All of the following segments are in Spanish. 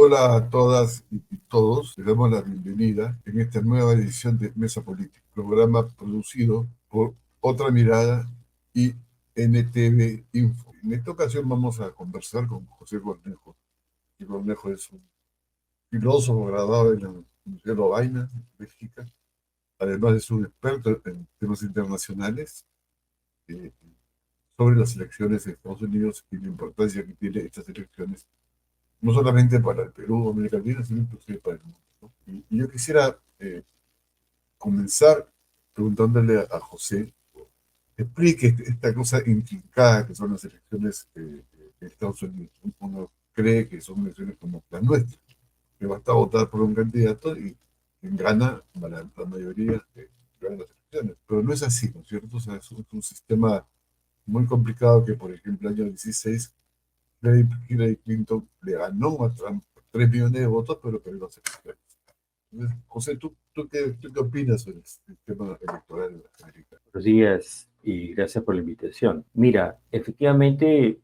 Hola a todas y todos, les damos la bienvenida en esta nueva edición de Mesa Política, programa producido por Otra Mirada y NTV Info. En esta ocasión vamos a conversar con José Cornejo. Y Cornejo es un filósofo graduado en la Universidad de Lovaina, en Bélgica, además de ser un experto en temas internacionales sobre las elecciones de Estados Unidos y la importancia que tienen estas elecciones no solamente para el Perú o América Latina, sino inclusive para el mundo, ¿no? Y yo quisiera comenzar preguntándole a José, explique esta cosa intrincada que son las elecciones de Estados Unidos. Uno cree que son elecciones como las nuestras, que basta votar por un candidato y quien gana, la mayoría gana las elecciones. Pero no es así, ¿no es cierto? O sea, es un sistema muy complicado que, por ejemplo, el año 16 Hillary Clinton le ganó a Trump 3 millones de votos, pero perdió las elecciones. Entonces, José, ¿tú qué opinas sobre el sistema electoral de América? Buenos días y gracias por la invitación. Mira, efectivamente,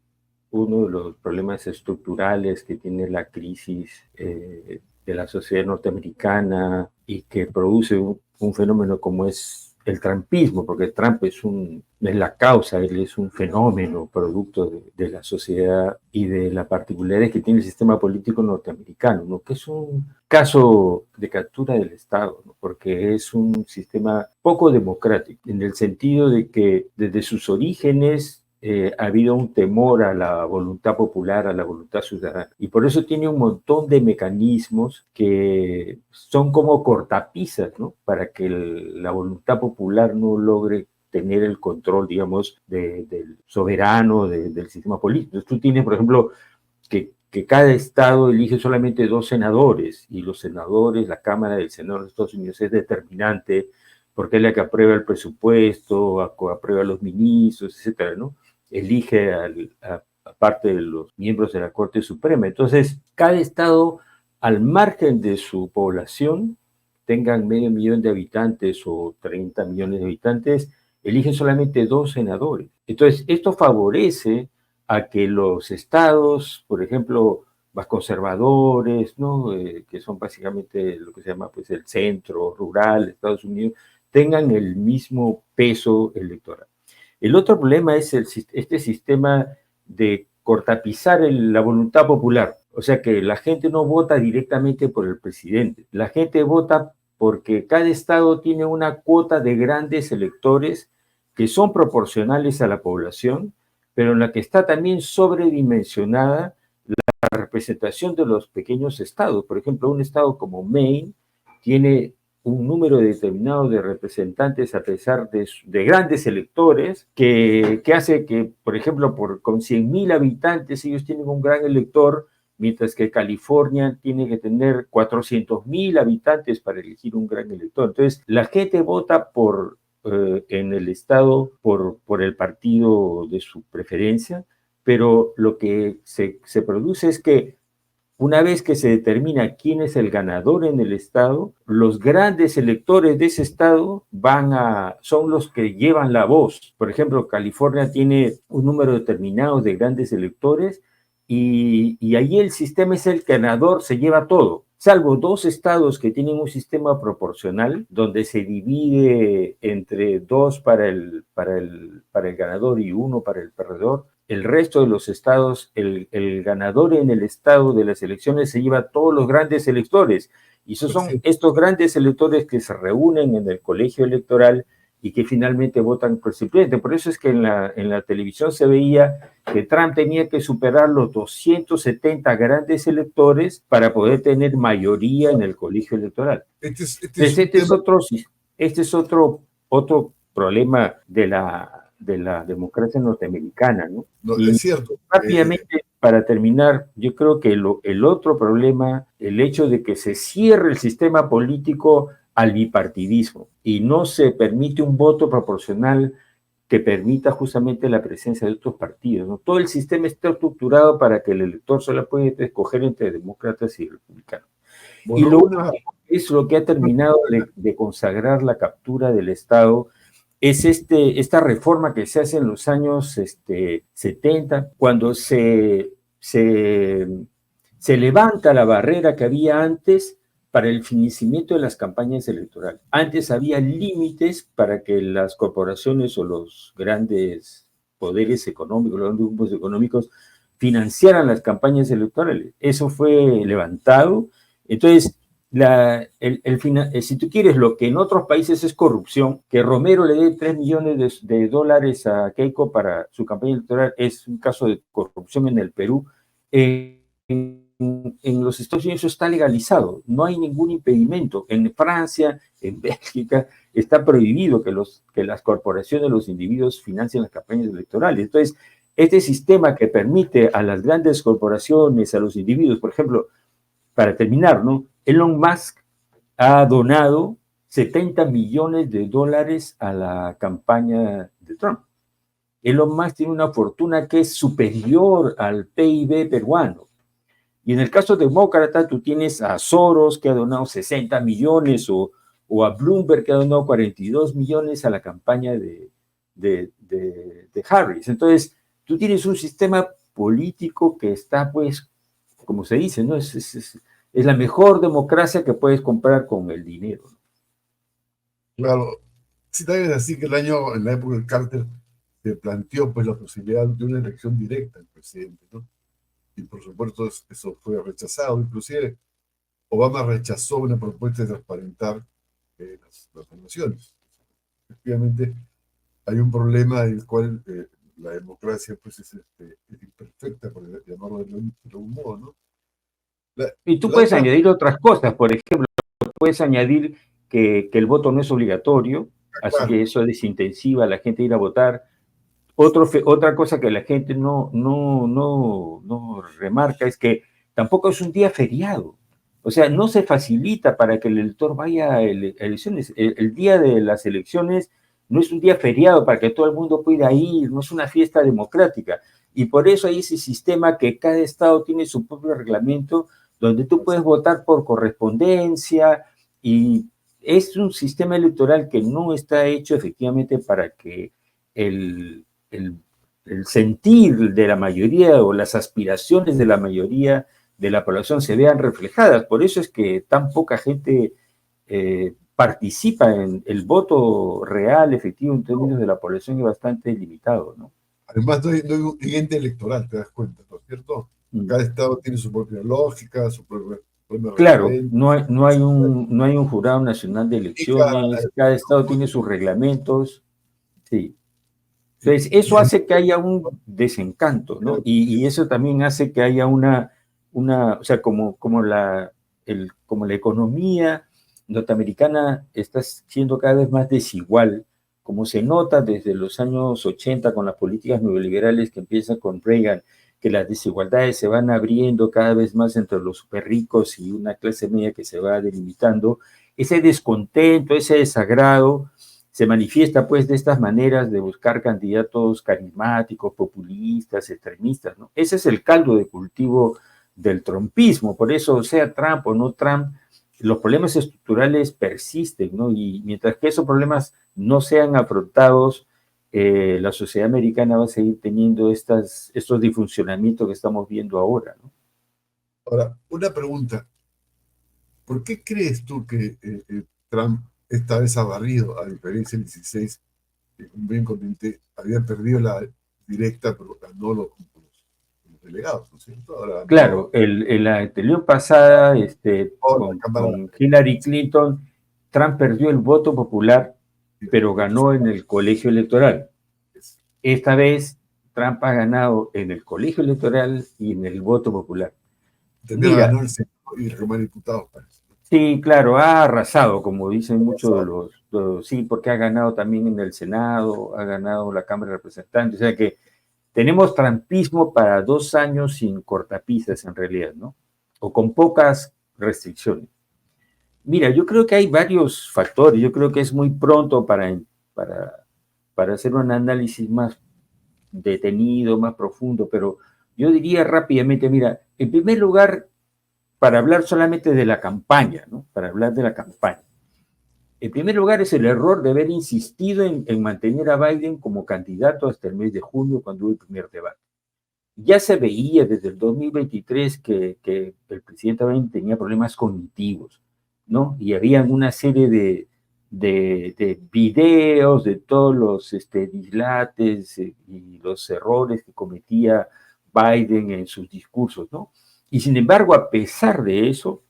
uno de los problemas estructurales que tiene la crisis de la sociedad norteamericana y que produce un fenómeno como es el trumpismo, porque Trump es la causa, él es un fenómeno producto de la sociedad y de las particularidades que tiene el sistema político norteamericano, ¿no? Que es un caso de captura del Estado, ¿no? Porque es un sistema poco democrático, en el sentido de que desde sus orígenes ha habido un temor a la voluntad popular, a la voluntad ciudadana. Y por eso tiene un montón de mecanismos que son como cortapisas, ¿no? Para que la voluntad popular no logre tener el control, digamos, del soberano, del sistema político. Entonces, tú tienes, por ejemplo, que cada estado elige solamente 2 senadores y los senadores, la Cámara del Senado de Estados Unidos es determinante porque es la que aprueba el presupuesto, aprueba a los ministros, etcétera, ¿no? Elige a parte de los miembros de la Corte Suprema. Entonces, cada estado, al margen de su población, tengan medio millón de habitantes o 30 millones de habitantes, eligen solamente 2 senadores. Entonces, esto favorece a que los estados, por ejemplo, más conservadores, ¿no? Que son básicamente lo que se llama pues, el centro rural de Estados Unidos, tengan el mismo peso electoral. El otro problema es este sistema de cortapizar la voluntad popular. O sea que la gente no vota directamente por el presidente. La gente vota porque cada estado tiene una cuota de grandes electores que son proporcionales a la población, pero en la que está también sobredimensionada la representación de los pequeños estados. Por ejemplo, un estado como Maine tiene un número determinado de representantes a pesar de grandes electores, que hace que, por ejemplo, con 100.000 habitantes ellos tienen un gran elector, mientras que California tiene que tener 400.000 habitantes para elegir un gran elector. Entonces, la gente vota en el estado por el partido de su preferencia, pero lo que se produce es que una vez que se determina quién es el ganador en el estado, los grandes electores de ese estado son los que llevan la voz. Por ejemplo, California tiene un número determinado de grandes electores y ahí el sistema es el ganador, se lleva todo. Salvo 2 estados que tienen un sistema proporcional, donde se divide entre 2 para el ganador y 1 para el perdedor. El resto de los estados, el ganador en el estado de las elecciones se lleva a todos los grandes electores. Y esos son Perfecto. estos grandes electores que se reúnen en el colegio electoral y que finalmente votan por el presidente. Por eso es que en la televisión se veía que Trump tenía que superar los 270 grandes electores para poder tener mayoría en el colegio electoral. Este es Entonces, un tema, este es otro problema de la democracia norteamericana, ¿no? no, es Y cierto. rápidamente, para terminar, yo creo que el otro problema, el hecho de que se cierre el sistema político al bipartidismo y no se permite un voto proporcional que permita justamente la presencia de otros partidos, ¿no? Todo el sistema está estructurado para que el elector solo pueda escoger entre demócratas y republicanos. Y Bueno, lo último es lo que ha terminado de consagrar la captura del Estado, es esta reforma que se hace en los años 70, cuando se Se levanta la barrera que había antes para el financiamiento de las campañas electorales. Antes había límites para que las corporaciones o los grandes poderes económicos, los grupos económicos financiaran las campañas electorales. Eso fue levantado. Entonces, si tú quieres lo que en otros países es corrupción, que Romero le dé 3 millones de dólares a Keiko para su campaña electoral es un caso de corrupción en el Perú. En los Estados Unidos eso está legalizado, no hay ningún impedimento. En Francia, en Bélgica, está prohibido que las corporaciones, los individuos financien las campañas electorales. Entonces, este sistema que permite a las grandes corporaciones, a los individuos, por ejemplo, para terminar, ¿no? Elon Musk ha donado 70 millones de dólares a la campaña de Trump. Elon Musk tiene una fortuna que es superior al PIB peruano. Y en el caso demócrata, tú tienes a Soros, que ha donado 60 millones, o a Bloomberg, que ha donado 42 millones a la campaña de Harris. Entonces, tú tienes un sistema político que está, pues, como se dice, ¿no? Es la mejor democracia que puedes comprar con el dinero. Claro, sí, también es así que en la época de Carter, se planteó pues la posibilidad de una elección directa del presidente, ¿no? Y por supuesto eso fue rechazado. Inclusive Obama rechazó una propuesta de transparentar las elecciones. Efectivamente, hay un problema en el cual la democracia pues es imperfecta, por llamarlo de algún modo, ¿no? Y tú La puedes otra, añadir otras cosas, por ejemplo, puedes añadir que el voto no es obligatorio, así claro, que eso desintensiva a la gente ir a votar. Otra cosa que la gente no remarca es que tampoco es un día feriado. O sea, no se facilita para que el elector vaya a elecciones. El día de las elecciones no es un día feriado para que todo el mundo pueda ir, no es una fiesta democrática. Y por eso hay ese sistema que cada estado tiene su propio reglamento, donde tú puedes votar por correspondencia, y es un sistema electoral que no está hecho efectivamente para que el, el, el sentir de la mayoría o las aspiraciones de la mayoría de la población se vean reflejadas. Por eso es que tan poca gente participa en el voto real, efectivo, en términos de la población, es bastante limitado, ¿no? además no hay un cliente electoral, te das cuenta, ¿no es cierto? Mm. Cada estado tiene su propia lógica, su propio Claro, reglamento. no hay un jurado nacional de Y cada, elecciones, cada estado tiene sus reglamentos, sí. Entonces, eso hace que haya un desencanto, ¿no? Y eso también hace que haya o sea, como la economía norteamericana está siendo cada vez más desigual, como se nota desde los años 80 con las políticas neoliberales que empiezan con Reagan, que las desigualdades se van abriendo cada vez más entre los super ricos y una clase media que se va delimitando. Ese descontento, ese desagrado se manifiesta pues de estas maneras de buscar candidatos carismáticos, populistas, extremistas, ¿no? Ese es el caldo de cultivo del trumpismo. Por eso, sea Trump o no Trump, los problemas estructurales persisten, ¿no? Y mientras que esos problemas no sean afrontados, la sociedad americana va a seguir teniendo estos disfuncionamientos que estamos viendo ahora, ¿no? Ahora, una pregunta. ¿Por qué crees tú que Trump esta vez ha barrido, a diferencia del 16, que como bien comenté, había perdido la directa, pero ganó los delegados, ¿no es cierto? Ahora Claro, ganó en la elección pasada, la Cámara. con Hillary Clinton, Trump perdió el voto popular, pero ganó en el colegio electoral. Esta vez, Trump ha ganado en el colegio electoral y en el voto popular. Tenía Mira, ganó el Senado y la Cámara de Diputados, parece. sí, claro, ha arrasado, como dicen Ha muchos de pasado. sí, porque ha ganado también en el Senado, ha ganado la Cámara de Representantes, o sea que tenemos trampismo para 2 años sin cortapisas en realidad, ¿no? O con pocas restricciones. Mira, yo creo que hay varios factores, yo creo que es muy pronto para, para hacer un análisis más detenido, más profundo, pero yo diría rápidamente, mira, en primer lugar, para hablar solamente de la campaña, ¿no? Para hablar de la campaña. En primer lugar, es el error de haber insistido en mantener a Biden como candidato hasta el mes de junio, cuando hubo el primer debate. ya se veía desde el 2023 que el presidente Biden tenía problemas cognitivos, ¿no? Y había una serie de videos de todos los dislates y los errores que cometía Biden en sus discursos, ¿no? Y sin embargo, a pesar de eso,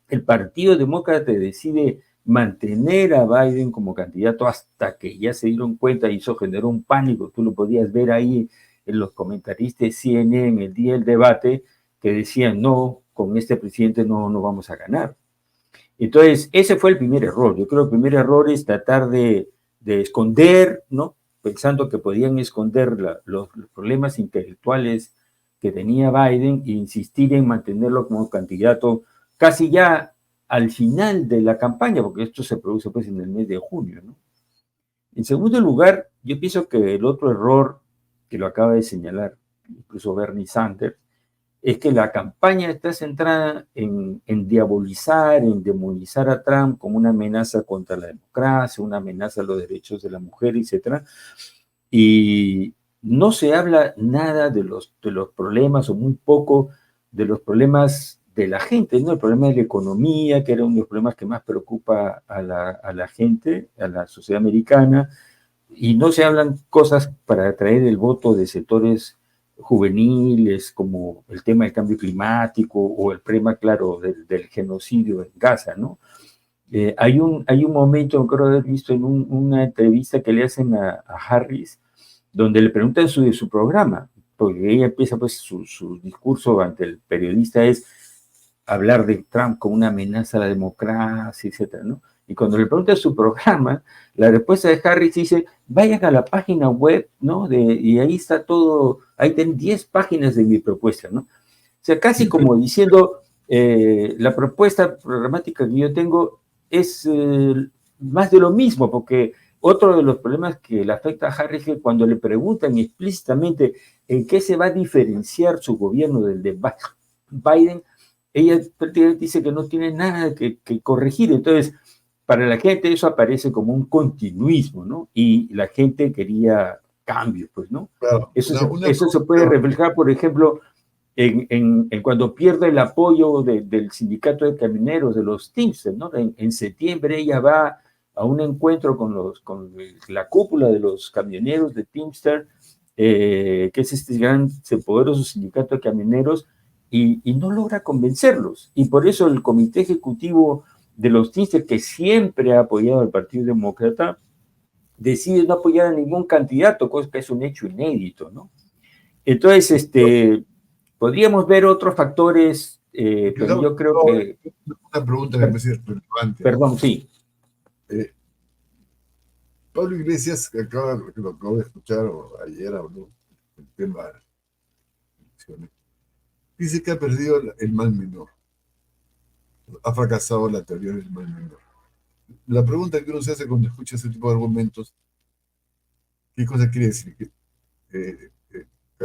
el Partido Demócrata decide mantener a Biden como candidato hasta que ya se dieron cuenta y eso generó un pánico. Tú lo podías ver ahí en los comentaristas de CNN en el día del debate que decían, no, con este presidente no vamos a ganar. Entonces, ese fue el primer error. Yo creo que el primer error es tratar de esconder, ¿no? Pensando que podían esconder los problemas intelectuales que tenía Biden e insistir en mantenerlo como candidato casi ya al final de la campaña, porque esto se produce pues en el mes de junio, ¿no? En segundo lugar, yo pienso que el otro error que lo acaba de señalar incluso Bernie Sanders es que la campaña está centrada en diabolizar, en demonizar a Trump como una amenaza contra la democracia, una amenaza a los derechos de la mujer, etc. Y no se habla nada de los problemas o muy poco de los problemas de la gente, ¿no? El problema de la economía, que era uno de los problemas que más preocupa a la gente, a la sociedad americana, y no se hablan cosas para atraer el voto de sectores juveniles, como el tema del cambio climático o el problema, claro, del genocidio en Gaza, ¿no? Hay un momento, creo haber visto en una entrevista que le hacen a Harris, donde le preguntan de su programa, porque ella empieza pues su discurso ante el periodista es hablar de Trump como una amenaza a la democracia, etcétera, ¿no? Y cuando le pregunta su programa, la respuesta de Harris dice, vayan a la página web, ¿no? Y ahí está todo, ahí tienen 10 páginas de mi propuesta, ¿no? O sea, casi como diciendo, la propuesta programática que yo tengo es más de lo mismo, porque otro de los problemas que le afecta a Harris es que cuando le preguntan explícitamente en qué se va a diferenciar su gobierno del de Biden, ella prácticamente dice que no tiene nada que corregir. Entonces, para la gente eso aparece como un continuismo, ¿no? Y la gente quería cambios, pues, ¿no? Claro, Eso se puede reflejar, por ejemplo, en cuando pierde el apoyo del sindicato de camioneros, de los Teamsters, ¿no? En septiembre ella va a un encuentro con la cúpula de los camioneros de Teamster, que es este gran, poderoso sindicato de camioneros, y no logra convencerlos. Y por eso el comité ejecutivo de los Teamsters, que siempre ha apoyado al Partido Demócrata, decide no apoyar a ningún candidato, cosa que es un hecho inédito, ¿no? Entonces, podríamos ver otros factores, pero yo creo que... Una pregunta que me parece relevante. Perdón, sí. Pablo Iglesias, que lo acabo de escuchar, o ayer habló del tema de las elecciones, dice que ha perdido el mal menor. Ha fracasado la teoría del mal menor. La pregunta que uno se hace cuando escucha ese tipo de argumentos, ¿qué cosa quiere decir? ¿Que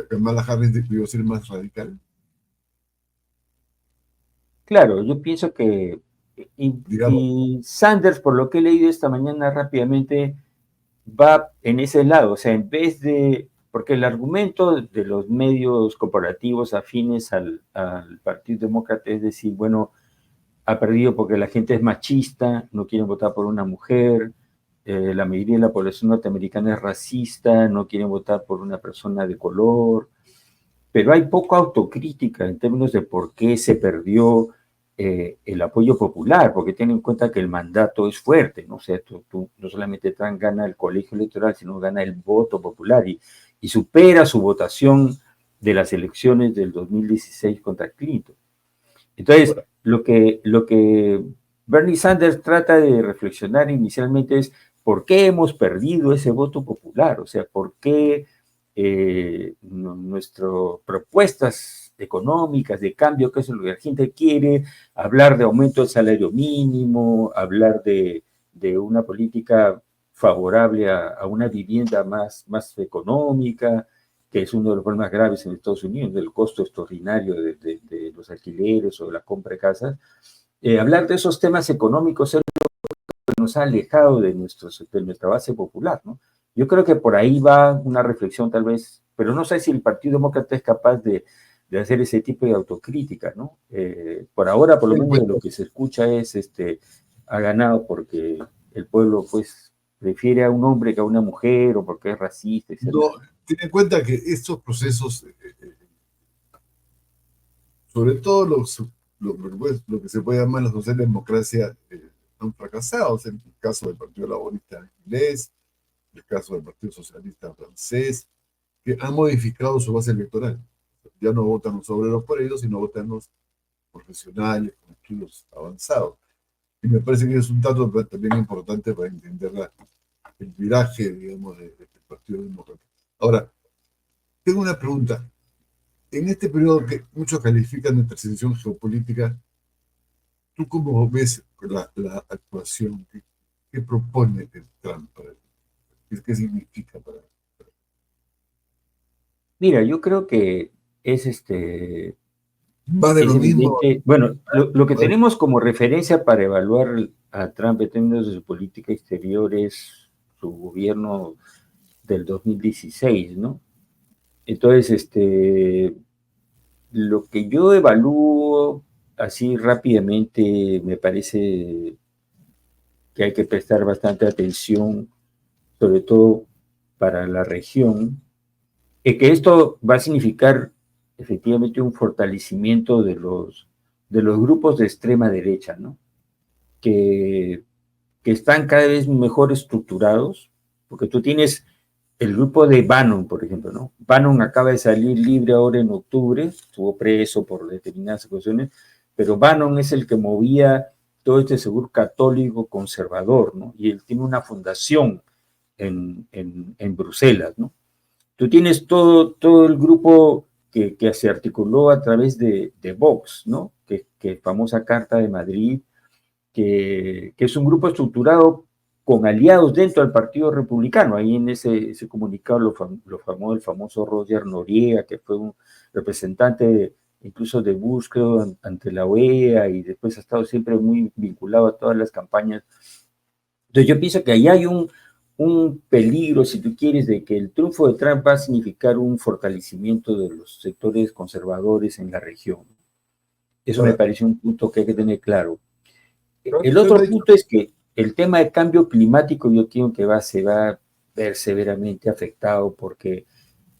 Kamala Harris debió ser más radical? Claro, yo pienso que Digamos, y Sanders, por lo que he leído esta mañana rápidamente, va en ese lado, o sea, en vez de, porque el argumento de los medios corporativos afines al Partido Demócrata es decir, bueno, ha perdido porque la gente es machista, no quieren votar por una mujer, la mayoría de la población norteamericana es racista, no quieren votar por una persona de color, pero hay poca autocrítica en términos de por qué se perdió el apoyo popular, porque tienen en cuenta que el mandato es fuerte, ¿no? O sea, tú no solamente Trump gana el colegio electoral, sino gana el voto popular y supera su votación de las elecciones del 2016 contra Clinton. Entonces, ahora, lo que Bernie Sanders trata de reflexionar inicialmente es por qué hemos perdido ese voto popular, o sea, por qué nuestras propuestas económicas de cambio, que es lo que la gente quiere, hablar de aumento del salario mínimo, hablar de una política favorable a una vivienda más económica, que es uno de los problemas graves en Estados Unidos, del costo extraordinario de los alquileres o de la compra de casas. Hablar de esos temas económicos es lo que nos ha alejado de nuestra base popular, ¿no? Yo creo que por ahí va una reflexión tal vez, pero no sé si el Partido Demócrata es capaz de hacer ese tipo de autocrítica, ¿no? Por ahora, por lo menos de lo que se escucha es, ha ganado porque el pueblo, pues, prefiere a un hombre que a una mujer, o porque es racista, No, etcétera. ten en cuenta que estos procesos, sobre todo lo que se puede llamar la socialdemocracia, han fracasado. En el caso del Partido Laborista inglés, el caso del Partido Socialista francés, que han modificado su base electoral. Ya no votan los obreros por ellos, sino votan los profesionales con estudios avanzados. Y me parece que es un dato también importante para entender el viraje, digamos, del Partido Demócrata. Ahora, tengo una pregunta. En este periodo que muchos califican de transición geopolítica, ¿tú cómo ves la actuación? ¿Qué propone el Trump para qué significa para? Mira, yo creo que es ¿Más de es lo mismo? evidente, bueno, lo que tenemos como referencia para evaluar a Trump en términos de su política exterior es su gobierno del 2016, ¿no? Entonces, lo que yo evalúo así rápidamente, me parece que hay que prestar bastante atención, sobre todo para la región, que esto va a significar efectivamente un fortalecimiento de los grupos de extrema derecha, ¿no? Que, que están cada vez mejor estructurados, porque tú tienes el grupo de Bannon, por ejemplo, ¿no? Bannon acaba de salir libre ahora en octubre, estuvo preso por determinadas cuestiones, pero Bannon es el que movía todo este seguro católico conservador, ¿no? Y él tiene una fundación en Bruselas, ¿no? Tú tienes todo el grupo que se articuló a través de Vox, ¿no? Que famosa Carta de Madrid, que es un grupo estructurado con aliados dentro del Partido Republicano. Ahí en ese comunicado el famoso Roger Noriega, que fue un representante incluso de Bush, creo, ante la OEA, y después ha estado siempre muy vinculado a todas las campañas. Entonces yo pienso que ahí hay un peligro, si tú quieres, de que el triunfo de Trump va a significar un fortalecimiento de los sectores conservadores en la región. Eso me Ahora, parece un punto que hay que tener claro. El Trump ha otro dicho, punto es que el tema de cambio climático yo creo que se va a ver severamente afectado porque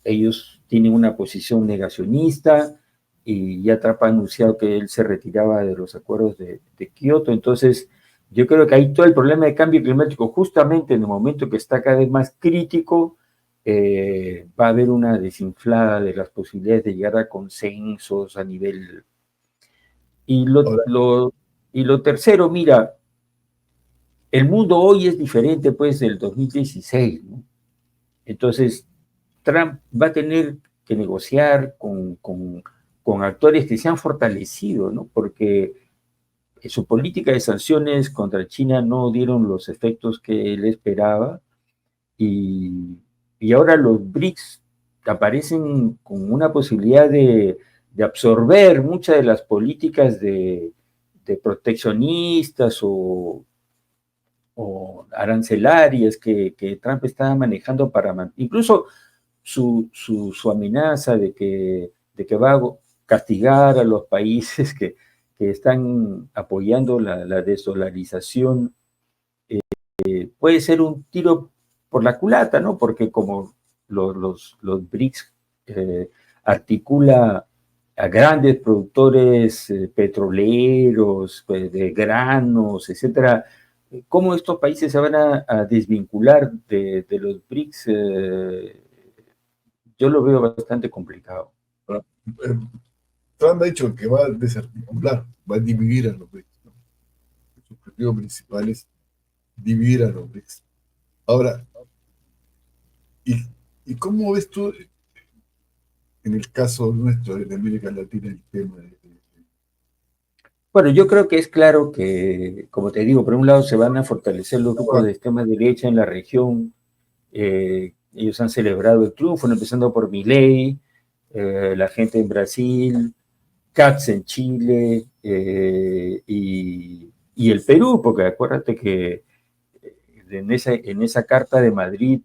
ellos tienen una posición negacionista y ya Trump ha anunciado que él se retiraba de los acuerdos de Kioto. Entonces, yo creo que ahí todo el problema de cambio climático, justamente en el momento que está cada vez más crítico, va a haber una desinflada de las posibilidades de llegar a consensos a nivel. Y ahora, y lo tercero, mira, el mundo hoy es diferente pues del 2016, ¿no? Entonces, Trump va a tener que negociar con actores que se han fortalecido, ¿no? Porque su política de sanciones contra China no dieron los efectos que él esperaba y, y ahora los BRICS aparecen con una posibilidad de absorber muchas de las políticas de proteccionistas o arancelarias que Trump estaba manejando para incluso su amenaza de que va a castigar a los países que están apoyando la desdolarización, puede ser un tiro por la culata, ¿no? Porque como los BRICS articula a grandes productores petroleros, pues, de granos, etcétera, ¿cómo estos países se van a desvincular de los BRICS? Yo lo veo bastante complicado. ahora, eh, Trump ha dicho que va a desarticular, va a dividir a los BRICS, ¿no? Su objetivo principal es dividir a los BRICS. Ahora, ¿y, y cómo ves tú en el caso nuestro de América Latina el tema Bueno, yo creo que es claro que, como te digo, por un lado se van a fortalecer los grupos de extrema derecha en la región. Ellos han celebrado el triunfo, empezando por Milei, la gente en Brasil, Katz en Chile y el Perú, porque acuérdate que en esa Carta de Madrid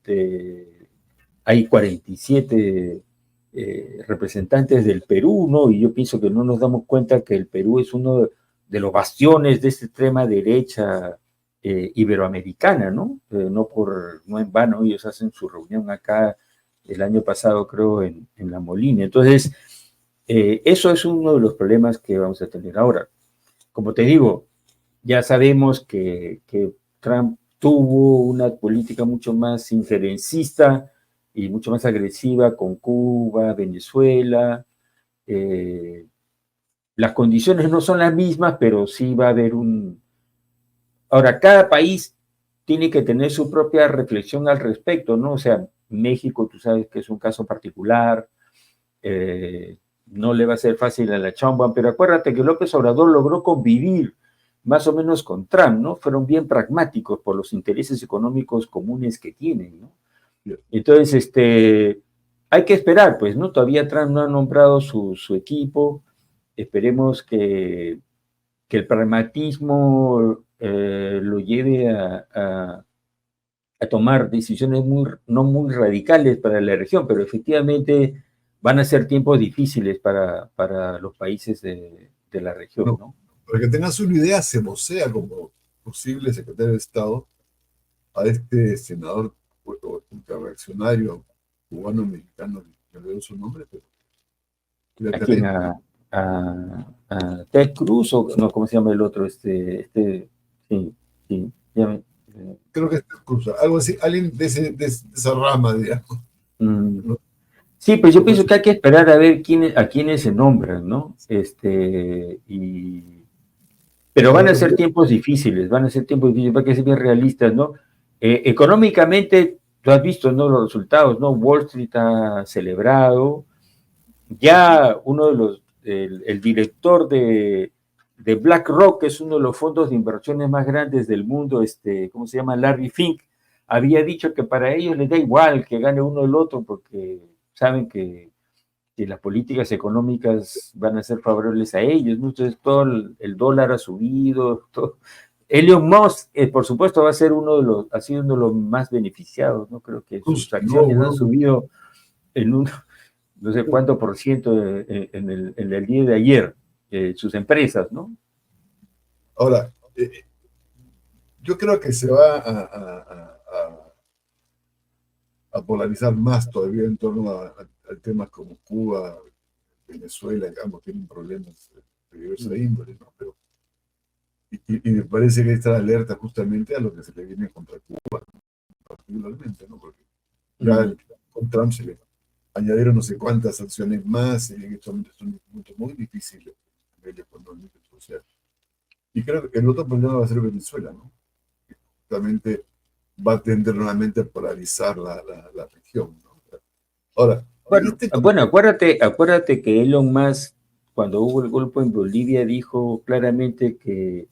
hay 47 representantes del Perú, ¿no? Y yo pienso que no nos damos cuenta que el Perú es uno de los bastiones de esta extrema derecha iberoamericana, ¿no? No en vano, ellos hacen su reunión acá el año pasado, creo, en La Molina. Entonces, eso es uno de los problemas que vamos a tener ahora. Como te digo, ya sabemos que Trump tuvo una política mucho más injerencista y mucho más agresiva con Cuba, Venezuela. Las condiciones no son las mismas, pero sí va a haber un... Ahora, cada país tiene que tener su propia reflexión al respecto, ¿no? O sea, México, tú sabes que es un caso particular, no le va a ser fácil a la chamba, pero acuérdate que López Obrador logró convivir más o menos con Trump, ¿no? Fueron bien pragmáticos por los intereses económicos comunes que tienen, ¿no? Entonces, hay que esperar, pues, ¿no? Todavía Trump no ha nombrado su equipo, esperemos que el pragmatismo lo lleve a tomar decisiones no muy radicales para la región, pero efectivamente van a ser tiempos difíciles para los países de la región, No, ¿no? para que tengas una idea, se vocea como posible secretario de Estado a este senador reaccionario cubano-mexicano, que le doy su nombre, pero ¿A fíjate, quién? ¿A Ted Cruz o no? ¿Cómo se llama el otro? Sí, sí, creo que es Cruz, algo así, alguien de esa rama, digamos. mm, ¿No? sí, pues yo Como pienso es- que hay que esperar a ver a quiénes se nombran, ¿no? Pero van Ahora, a ser tiempos difíciles, hay que ser bien realistas, ¿no? Económicamente, tú has visto, ¿no? Los resultados, ¿no? Wall Street ha celebrado, ya uno de el director de BlackRock, que es uno de los fondos de inversiones más grandes del mundo, ¿cómo se llama? Larry Fink, había dicho que para ellos les da igual que gane uno o el otro, porque saben que las políticas económicas van a ser favorables a ellos, ¿no? Entonces todo el dólar ha subido, todo. Elon Musk, por supuesto, va a ser ha sido uno de los más beneficiados, ¿no? Creo que sus Cruz, no, acciones han bro. subido en un no sé cuánto por ciento en el día de ayer, sus empresas, ¿no? Ahora, yo creo que se va a polarizar más todavía en torno a temas como Cuba, Venezuela, digamos, tienen problemas de diversa índole, ¿no? Pero, y me parece que está alerta justamente a lo que se le viene contra Cuba, particularmente, ¿no? Porque ya con Trump se le añadieron no sé cuántas sanciones más, y en estos momentos son muy difíciles a nivel económico y social. Y creo que el otro problema va a ser Venezuela, ¿no? Que justamente va a tender nuevamente a polarizar la región, ¿no? Ahora, en Bueno, este bueno, contexto, acuérdate que Elon Musk, cuando hubo el golpe en Bolivia, dijo claramente que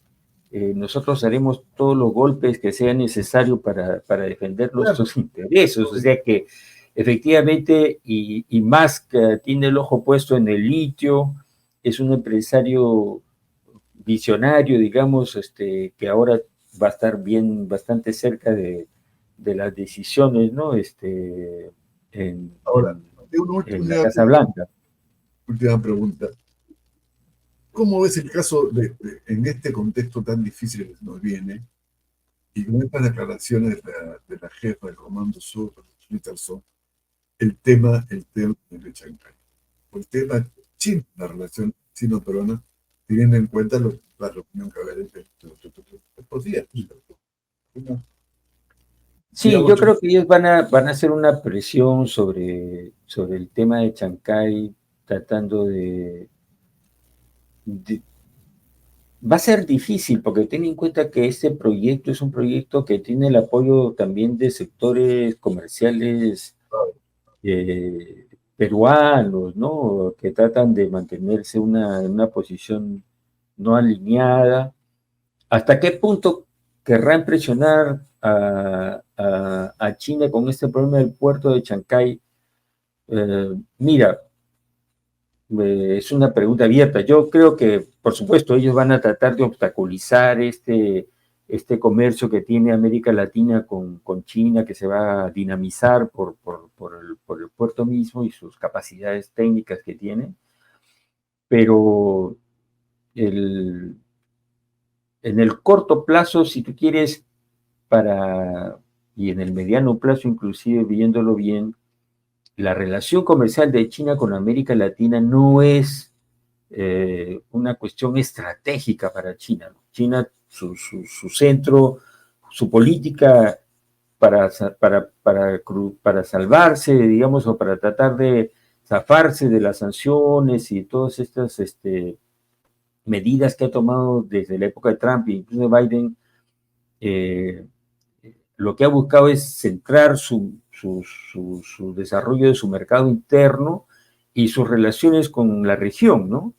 nosotros haremos todos los golpes que sean necesarios para defender claro, nuestros intereses. O sea que efectivamente, y Musk tiene el ojo puesto en el litio, es un empresario visionario, digamos, que ahora va a estar bastante cerca de las decisiones, ¿no? En, ahora, en, tengo una en la Casa Blanca. última pregunta. ¿Cómo ves el caso en este contexto tan difícil que nos viene y con estas declaraciones de la jefa del Comando Sur, Richardson, el tema de Chancay? El tema chino, la relación chino-peruana, teniendo en cuenta la reunión que va a haber estos días. ¿Cómo, Sí, digamos, yo creo que ellos van a hacer una presión sobre el tema de Chancay, tratando de va a ser difícil porque ten en cuenta que este proyecto es un proyecto que tiene el apoyo también de sectores comerciales peruanos, ¿no? Que tratan de mantenerse en una posición no alineada. ¿Hasta qué punto querrán presionar a China con este problema del puerto de Chancay? Mira, es una pregunta abierta. Yo creo que, por supuesto, ellos van a tratar de obstaculizar este comercio que tiene América Latina con China, que se va a dinamizar por el puerto mismo y sus capacidades técnicas que tiene, pero el, en el corto plazo, si tú quieres, y en el mediano plazo, inclusive viéndolo bien, la relación comercial de China con América Latina no es una cuestión estratégica para China. China, su centro, su política para salvarse, digamos, o para tratar de zafarse de las sanciones y todas estas medidas que ha tomado desde la época de Trump e incluso de Biden, eh, lo que ha buscado es centrar su desarrollo de su mercado interno y sus relaciones con la región, ¿no?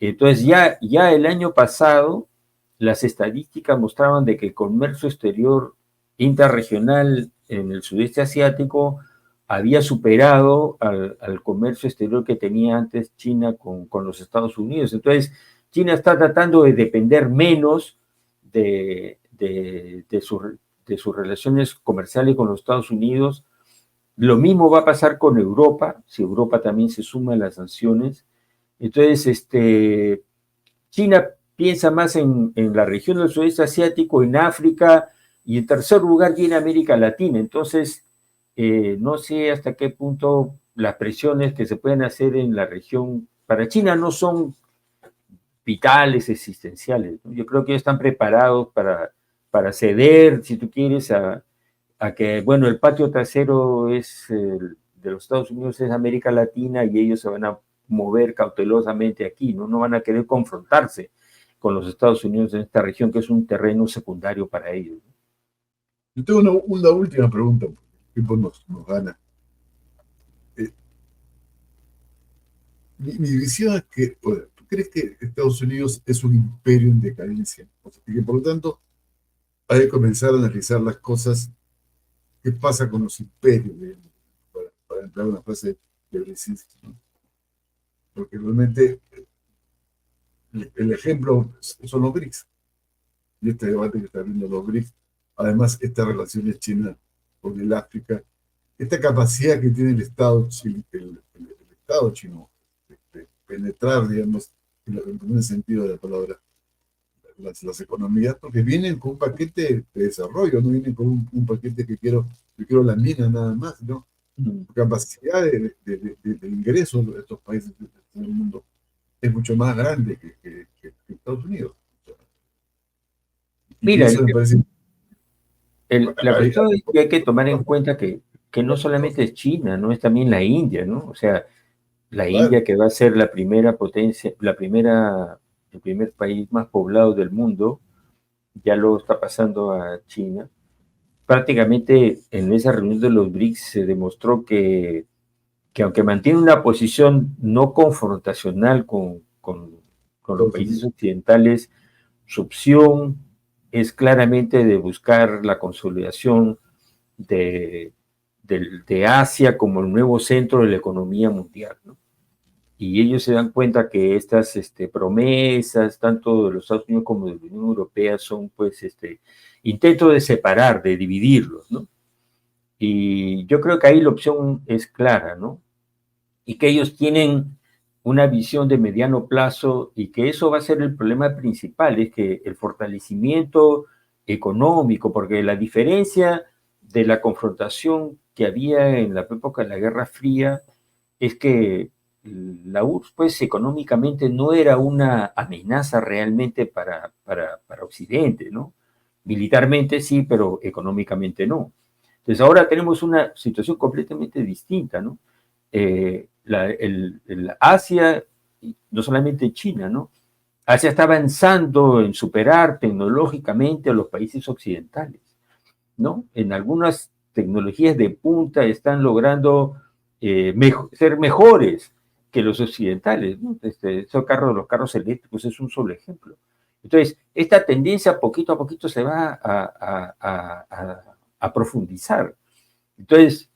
Entonces ya el año pasado las estadísticas mostraban de que el comercio exterior intrarregional en el sudeste asiático había superado al comercio exterior que tenía antes China con los Estados Unidos. Entonces, China está tratando de depender menos de sus relaciones comerciales con los Estados Unidos. Lo mismo va a pasar con Europa, si Europa también se suma a las sanciones. Entonces, China piensa más en la región del sudeste asiático, en África, y en tercer lugar viene América Latina. Entonces, no sé hasta qué punto las presiones que se pueden hacer en la región para China no son vitales, existenciales, ¿no? Yo creo que ellos están preparados para ceder, si tú quieres, a que, bueno, el patio trasero de los Estados Unidos es América Latina y ellos se van a mover cautelosamente aquí, ¿no? No van a querer confrontarse con los Estados Unidos en esta región, que es un terreno secundario para ellos. Yo tengo una última pregunta, porque el tiempo nos gana. Eh, mi visión es que, bueno, ¿tú crees que Estados Unidos es un imperio en decadencia? O sea, y que por lo tanto hay que comenzar a analizar las cosas, qué pasa con los imperios, digamos, para entrar a una fase de Brzezinski, ¿no? Porque realmente el ejemplo son los BRICS, y este debate que está viendo los BRICS, además estas relaciones chinas con el África, esta capacidad que tiene el Estado, el Estado chino de penetrar, digamos, en un sentido de la palabra, las economías, porque vienen con un paquete de desarrollo, no vienen con un paquete que quiero la mina nada más, ¿no? Mm. La capacidad de ingreso de estos países del mundo es mucho más grande que Estados Unidos. Y Mira, eso me parece... la cuestión es que hay que tomar en cuenta que no solamente es China, ¿no? Es también la India, ¿no? O sea, la Claro, India que va a ser la primera potencia, el primer país más poblado del mundo, ya lo está pasando a China. Prácticamente en esa reunión de los BRICS se demostró que aunque mantiene una posición no confrontacional con los Estados países Unidos. occidentales, su opción es claramente de buscar la consolidación de, de Asia como el nuevo centro de la economía mundial, ¿no? Y ellos se dan cuenta que estas promesas, tanto de los Estados Unidos como de la Unión Europea, son pues intentos de separar, de dividirlos, ¿no? Y yo creo que ahí la opción es clara, ¿no? Y que ellos tienen una visión de mediano plazo y que eso va a ser el problema principal, es que el fortalecimiento económico, porque la diferencia de la confrontación que había en la época de la Guerra Fría es que la URSS, pues económicamente no era una amenaza realmente para Occidente, ¿no? Militarmente sí, pero económicamente no. Entonces ahora tenemos una situación completamente distinta, ¿no? Asia, no solamente China, ¿no? Asia está avanzando en superar tecnológicamente a los países occidentales, ¿no? En algunas tecnologías de punta están logrando ser mejores que los occidentales, ¿no? Los carros eléctricos es un solo ejemplo. Entonces, esta tendencia poquito a poquito se va a profundizar. Entonces,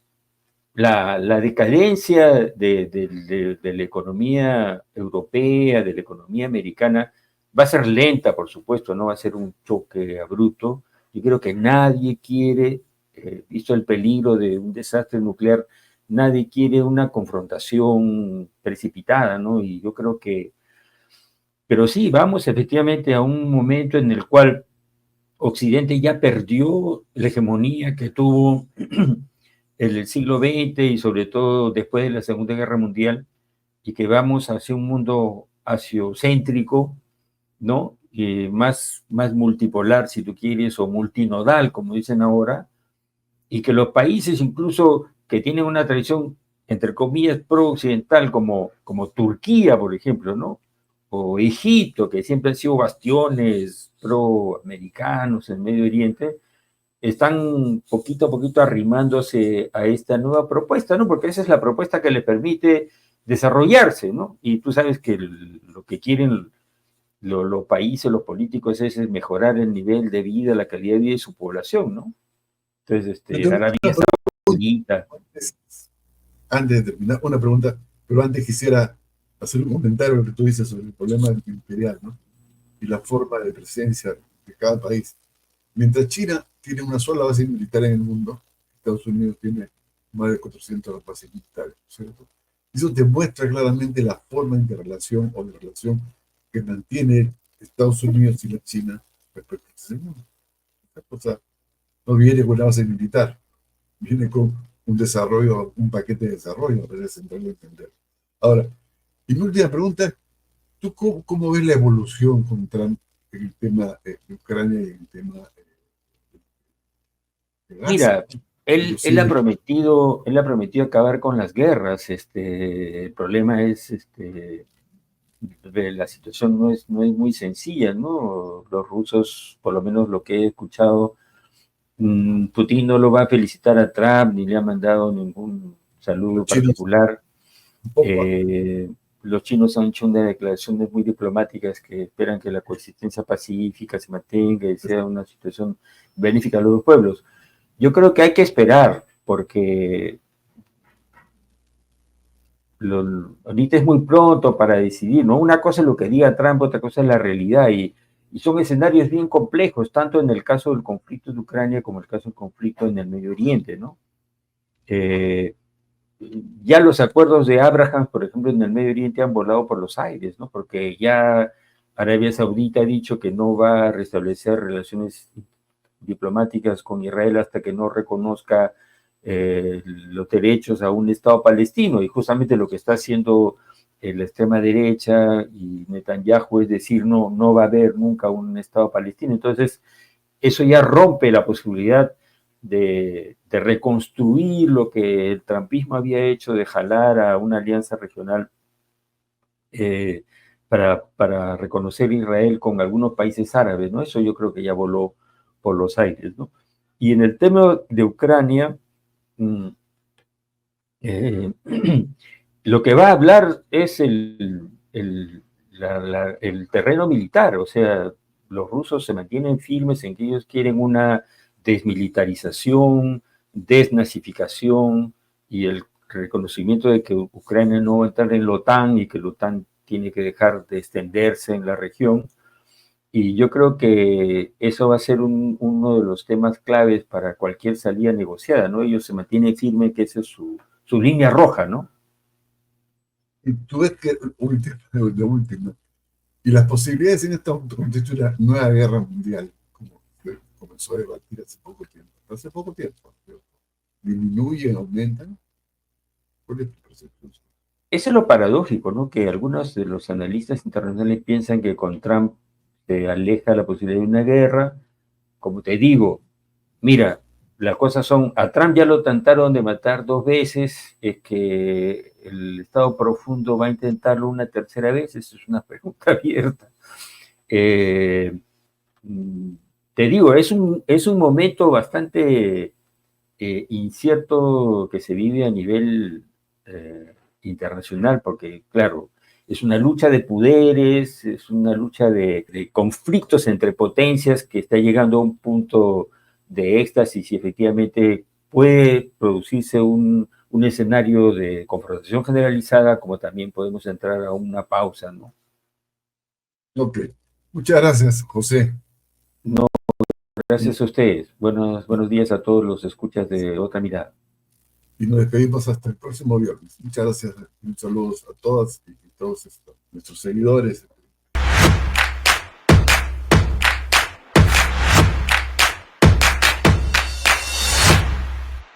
la decadencia de la economía europea, de la economía americana, Va a ser lenta, por supuesto, no va a ser un choque abrupto. Yo creo que nadie quiere, visto el peligro de un desastre nuclear, nadie quiere una confrontación precipitada, ¿no? Y yo creo que, pero sí, vamos efectivamente a un momento en el cual Occidente ya perdió la hegemonía que tuvo en el siglo XX y sobre todo después de la Segunda Guerra Mundial, y que vamos hacia un mundo asiocéntrico, ¿no? Más multipolar, si tú quieres, o multinodal, como dicen ahora, y que los países incluso que tienen una tradición, entre comillas, pro-occidental, como Turquía, por ejemplo, ¿no? O Egipto, que siempre han sido bastiones pro-americanos en Medio Oriente, están poquito a poquito arrimándose a esta nueva propuesta, ¿no? Porque esa es la propuesta que le permite desarrollarse, ¿no? Y tú sabes que lo que quieren los países, los políticos, es mejorar el nivel de vida, la calidad de vida de su población, ¿no? Entonces, Yo tengo Arabia una pregunta, Saudita. antes de terminar, una pregunta, pero antes quisiera hacer un comentario a lo que tú dices sobre el problema imperial, ¿no? Y la forma de presencia de cada país. Mientras China tiene una sola base militar en el mundo, Estados Unidos tiene más de 400 bases militares, ¿cierto? Eso demuestra claramente la forma de relación o de relación que mantiene Estados Unidos y la China respecto a ese mundo. Esta cosa no viene con una base militar, viene con un desarrollo, un paquete de desarrollo, para central de entender. Ahora, y mi última pregunta, ¿tú cómo ves la evolución con Trump en el tema de Ucrania y en el tema de Gaza? Mira, Inclusive, él ha prometido acabar con las guerras. El problema es, la situación no es muy sencilla, ¿no? Los rusos, por lo menos lo que he escuchado, Putin no lo va a felicitar a Trump ni le ha mandado ningún los saludo chinos particular. un poco, ¿ah? Los chinos han hecho unas declaraciones muy diplomáticas que esperan que la coexistencia pacífica se mantenga y sea una situación benéfica a los dos pueblos. Yo creo que hay que esperar, porque ahorita es muy pronto para decidir, ¿no? Una cosa es lo que diga Trump, otra cosa es la realidad, y son escenarios bien complejos, tanto en el caso del conflicto de Ucrania como en el caso del conflicto en el Medio Oriente, ¿no? Eh, ya los acuerdos de Abraham, por ejemplo, en el Medio Oriente han volado por los aires, ¿no? Porque ya Arabia Saudita ha dicho que no va a restablecer relaciones diplomáticas con Israel hasta que no reconozca los derechos a un Estado palestino, y justamente lo que está haciendo la extrema derecha y Netanyahu es decir, no va a haber nunca un Estado palestino. Entonces, eso ya rompe la posibilidad de reconstruir lo que el trumpismo había hecho, de jalar a una alianza regional eh, para reconocer Israel con algunos países árabes, ¿no? Eso yo creo que ya voló por los aires, ¿no? Y en el tema de Ucrania, mm, eh, lo que va a hablar es el terreno militar, o sea, los rusos se mantienen firmes en que ellos quieren una desmilitarización, desnazificación y el reconocimiento de que Ucrania no va a entrar en la OTAN y que la OTAN tiene que dejar de extenderse en la región. Y yo creo que eso va a ser uno de los temas claves para cualquier salida negociada, ¿no? Ellos se mantienen firmes que esa es su línea roja, ¿no? y tú ves que, de última, y las posibilidades en esta contexto de una nueva guerra mundial, como se comenzó a debatir hace poco tiempo, disminuyen, aumentan, ¿cuál es tu percepción? Eso es lo paradójico, ¿no? Que algunos de los analistas internacionales piensan que con Trump se aleja la posibilidad de una guerra. Como te digo, mira, las cosas son, a Trump ya lo trataron de matar 2 veces, es que el Estado profundo va a intentarlo una tercera vez, eso es una pregunta abierta. Eh, Te digo, es un momento bastante incierto que se vive a nivel internacional, porque claro, es una lucha de poderes, es una lucha de conflictos entre potencias que está llegando a un punto de éxtasis y efectivamente puede producirse un escenario de confrontación generalizada, como también podemos entrar a una pausa, ¿no? Ok, Muchas gracias, José. No, Y, gracias a ustedes. Buenos días a todos los escuchas de Otra Mirada. y nos despedimos hasta el próximo viernes. Muchas gracias. Un saludo a todas y todos nuestros seguidores.